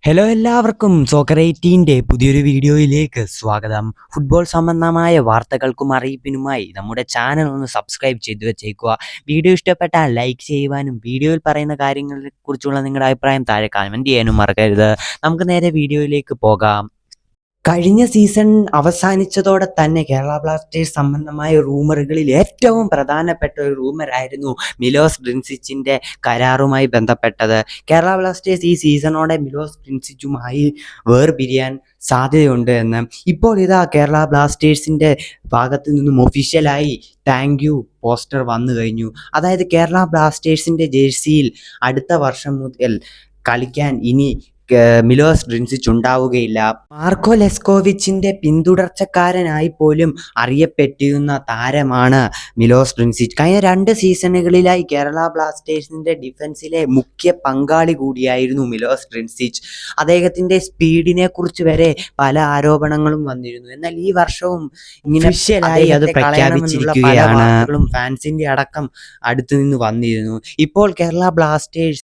Hello എല്ലാവർക്കും soccer 18ൻ്റെ പുതിയൊരു വീഡിയോയിലേക്ക് സ്വാഗതം. ഫുട്ബോൾ സംബന്ധമായ വാർത്തകൾക്കും അറിയിപ്പിനുമായി നമ്മുടെ ചാനൽ ഒന്ന് സബ്സ്ക്രൈബ് ചെയ്ത് വെച്ചേക്കുക. വീഡിയോ ഇഷ്ടപ്പെട്ടാൽ ലൈക്ക് ചെയ്യുവാനും വീഡിയോയിൽ പറയുന്ന കാര്യങ്ങളെക്കുറിച്ചുള്ള നിങ്ങളുടെ അഭിപ്രായം താഴെ കമൻറ്റ് ചെയ്യാനും മറക്കരുത്. നമുക്ക് നേരെ വീഡിയോയിലേക്ക് പോകാം. കഴിഞ്ഞ സീസൺ അവസാനിച്ചതോടെ തന്നെ കേരള ബ്ലാസ്റ്റേഴ്സ് സംബന്ധമായ റൂമറുകളിൽ ഏറ്റവും പ്രധാനപ്പെട്ട ഒരു റൂമറായിരുന്നു മിലോസ് ബ്രിൻസിച്ചിൻ്റെ കരാറുമായി ബന്ധപ്പെട്ടത്. കേരള ബ്ലാസ്റ്റേഴ്സ് ഈ സീസണോടെ മിലോസ് ബ്രിൻസിച്ചുമായി വേർപിരിയാൻ സാധ്യതയുണ്ട് എന്ന് ഇപ്പോൾ ഇതാ കേരള ബ്ലാസ്റ്റേഴ്സിൻ്റെ ഭാഗത്തു നിന്നും ഒഫീഷ്യലായി താങ്ക് യു പോസ്റ്റർ വന്നു കഴിഞ്ഞു. അതായത് കേരള ബ്ലാസ്റ്റേഴ്സിൻ്റെ ജേഴ്സിയിൽ അടുത്ത വർഷം മുതൽ കളിക്കാൻ ഇനി മിലോസ് ബ്രിൻസിച്ച് ഉണ്ടാവുകയില്ല. മാർക്കോ ലെസ്കോവിച്ചിൻ്റെ പിന്തുടർച്ചക്കാരനായി പോലും അറിയപ്പെട്ടിരുന്ന താരമാണ് മിലോസ് ബ്രിൻസിച്ച്. കഴിഞ്ഞ 2 സീസണുകളിലായി കേരള ബ്ലാസ്റ്റേഴ്സിൻ്റെ ഡിഫൻസിലെ മുഖ്യ പങ്കാളി കൂടിയായിരുന്നു മിലോസ് ബ്രിൻസിച്ച്. അദ്ദേഹത്തിൻ്റെ സ്പീഡിനെ കുറിച്ച് വരെ പല ആരോപണങ്ങളും വന്നിരുന്നു. എന്നാൽ ഈ വർഷവും ഇങ്ങനെ ഒഫീഷ്യലായി അത് പ്രഖ്യാപിച്ചിരിക്കുകയാണ്. ഫാൻസിൻ്റെ അടക്കം അടുത്തു നിന്ന് വന്നിരുന്നു. ഇപ്പോൾ കേരള ബ്ലാസ്റ്റേഴ്സ്